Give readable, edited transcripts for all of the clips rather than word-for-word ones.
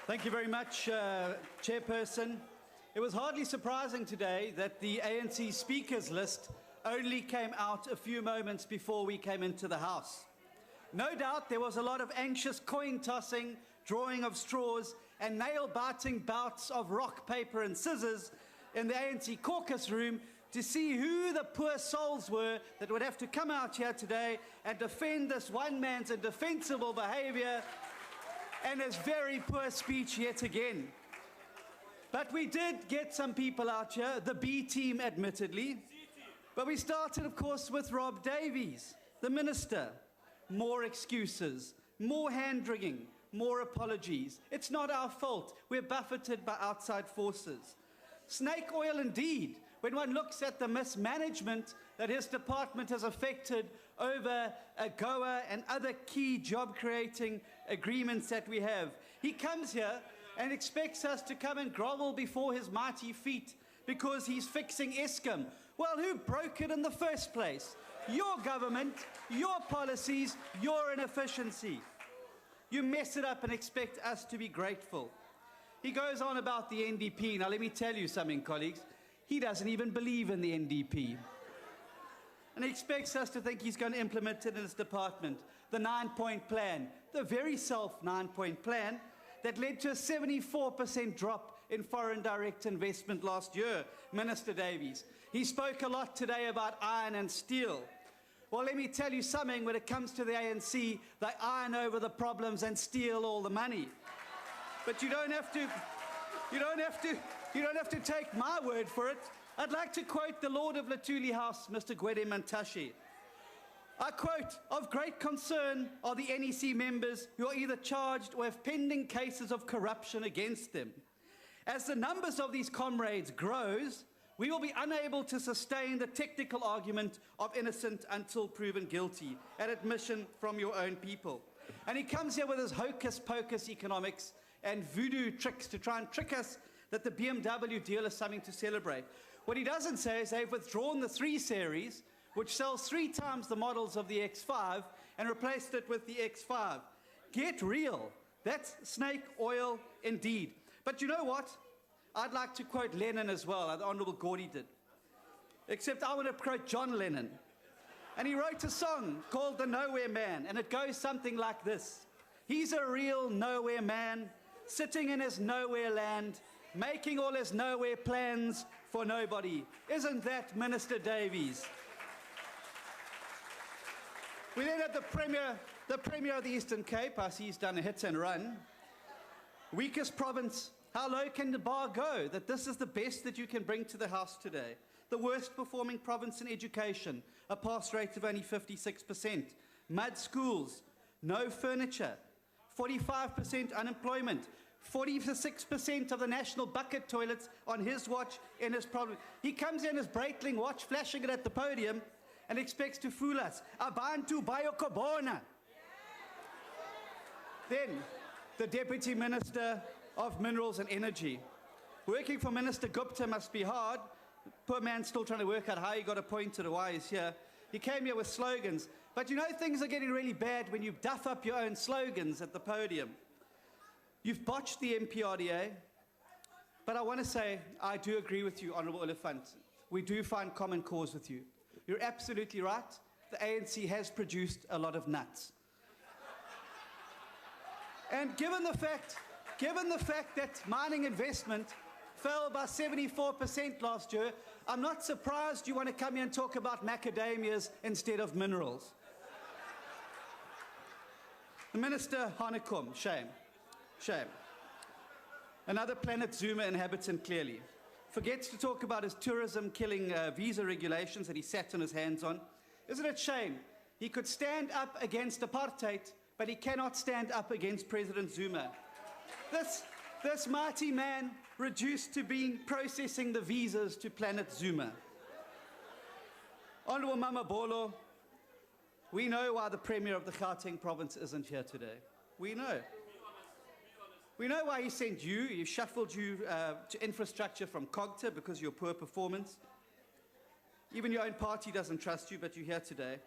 Thank you very much, Chairperson. It was hardly surprising today that the ANC speakers list only came out a few moments before we came into the House. No doubt there was a lot of anxious coin tossing, drawing of straws, and nail-biting bouts of rock, paper and scissors in the ANC caucus room to see who the poor souls were that would have to come out here today and defend this one man's indefensible behavior and his very poor speech yet again. But we did get some people out here, the B team admittedly. But we started, of course, with Rob Davies, the minister. More excuses, more hand-wringing, more apologies. It's not our fault. We're buffeted by outside forces. Snake oil indeed, when one looks at the mismanagement that his department has affected over AGOA and other key job-creating agreements that we have. He comes here and expects us to come and grovel before his mighty feet because he's fixing Eskom. Well, who broke it in the first place? Your government, your policies, your inefficiency. You mess it up and expect us to be grateful. He goes on about the NDP. Now, let me tell you something, colleagues. He doesn't even believe in the NDP. And he expects us to think he's going to implement it in his department. The 9-point plan, the very self 9-point plan that led to a 74% drop in foreign direct investment last year, Minister Davies. He spoke a lot today about iron and steel. Well, let me tell you something, when it comes to the ANC, they iron over the problems and steal all the money. But you don't have to take my word for it. I'd like to quote the Lord of Latuli House, Mr. Gwede Mantashe. I quote, "Of great concern are the NEC members who are either charged or have pending cases of corruption against them. As the numbers of these comrades grows, we will be unable to sustain the technical argument of innocent until proven guilty, an admission from your own people." And he comes here with his hocus-pocus economics and voodoo tricks to try and trick us that the BMW deal is something to celebrate. What he doesn't say is they've withdrawn the 3 Series, which sells 3 times the models of the X5, and replaced it with the X5. Get real. That's snake oil indeed. But you know what? I'd like to quote Lennon as well, the Honourable Gordy did. Except I want to quote John Lennon. And he wrote a song called The Nowhere Man, and it goes something like this. He's a real nowhere man, sitting in his nowhere land, making all his nowhere plans for nobody. Isn't that Minister Davies? We then had the Premier of the Eastern Cape. I see he's done a hit and run. Weakest province. How low can the bar go that this is the best that you can bring to the House today? The worst performing province in education, a pass rate of only 56%. Mud schools, no furniture, 45% unemployment, 46% of the national bucket toilets on his watch in his province. He comes in his Breitling watch, flashing it at the podium, and expects to fool us. Abantu bayokobona. Then, the Deputy Minister of Minerals and Energy. Working for Minister Gupta must be hard. Poor man's still trying to work out how he got appointed or why he's here. He came here with slogans. But you know things are getting really bad when you duff up your own slogans at the podium. You've botched the MPRDA. But I want to say, I do agree with you, Honourable Oliphant. We do find common cause with you. You're absolutely right. The ANC has produced a lot of nuts. And given the fact that mining investment fell by 74% last year, I'm not surprised you want to come here and talk about macadamias instead of minerals. The Minister Hanekom, shame. Shame. Another Planet Zuma inhabitant, clearly. Forgets to talk about his tourism-killing visa regulations that he sat on his hands on. Isn't it shame? He could stand up against apartheid, but he cannot stand up against President Zuma. This mighty man reduced to being processing the visas to Planet Zuma. Honourable Mama Bolo, we know why the Premier of the Gauteng province isn't here today. We know. We know why he sent you. He shuffled you to infrastructure from Cogta because of your poor performance. Even your own party doesn't trust you, but you're here today.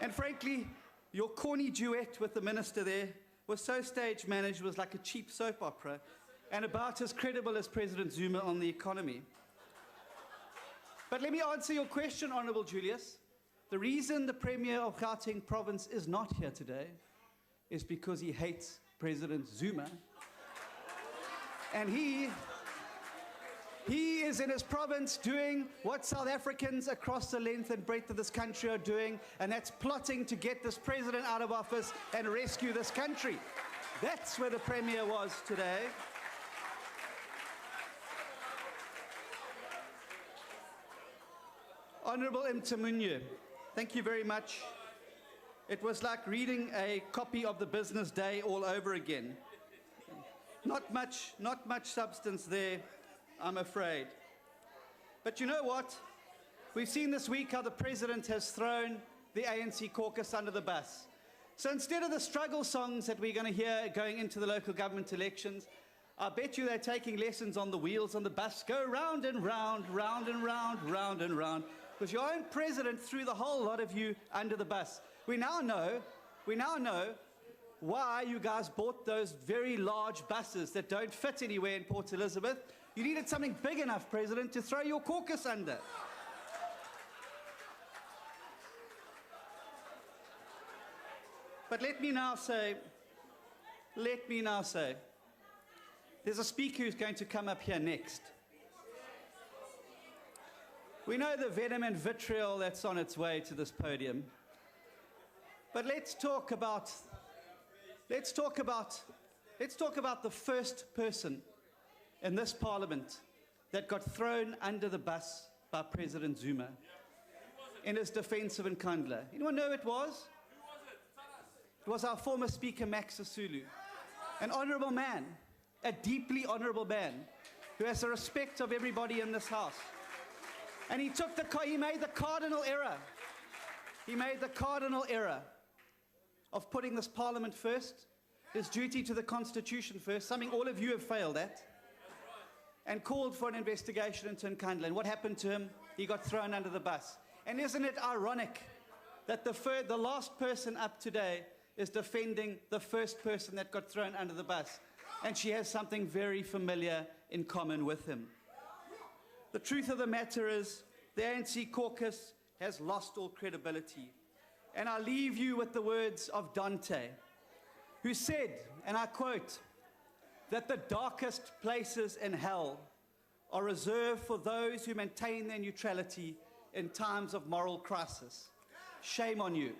And frankly, your corny duet with the minister there was so stage managed it was like a cheap soap opera and about as credible as President Zuma on the economy. But let me answer your question, Honourable Julius. The reason the Premier of Gauteng province is not here today is because he hates President Zuma. And he is in his province doing what South Africans across the length and breadth of this country are doing, and that's plotting to get this president out of office and rescue this country. That's where the Premier was today. Honourable Mtamunye, thank you very much. It was like reading a copy of the Business Day all over again. Not much substance there, I'm afraid. But you know what? We've seen this week how the President has thrown the ANC caucus under the bus. So instead of the struggle songs that we're going to hear going into the local government elections, I bet you they're taking lessons on the wheels on the bus. Go round and round, round and round, round and round. Because your own President threw the whole lot of you under the bus. We now know why you guys bought those very large buses that don't fit anywhere in Port Elizabeth. You needed something big enough, President, to throw your caucus under. But let me now say, there's a speaker who's going to come up here next. We know the venom and vitriol that's on its way to this podium. But let's talk about the first person in this parliament that got thrown under the bus by President Zuma in his defense of Nkandla. Anyone know who it was? It was our former Speaker, Max Sisulu, an honourable man, a deeply honourable man, who has the respect of everybody in this house. And he made the cardinal error. He made the cardinal error of putting this parliament first, his duty to the Constitution first, something all of you have failed at, and called for an investigation into Nkandla. And what happened to him? He got thrown under the bus. And isn't it ironic that the last person up today is defending the first person that got thrown under the bus? And she has something very familiar in common with him. The truth of the matter is, the ANC caucus has lost all credibility. And I leave you with the words of Dante, who said, and I quote, that the darkest places in hell are reserved for those who maintain their neutrality in times of moral crisis. Shame on you.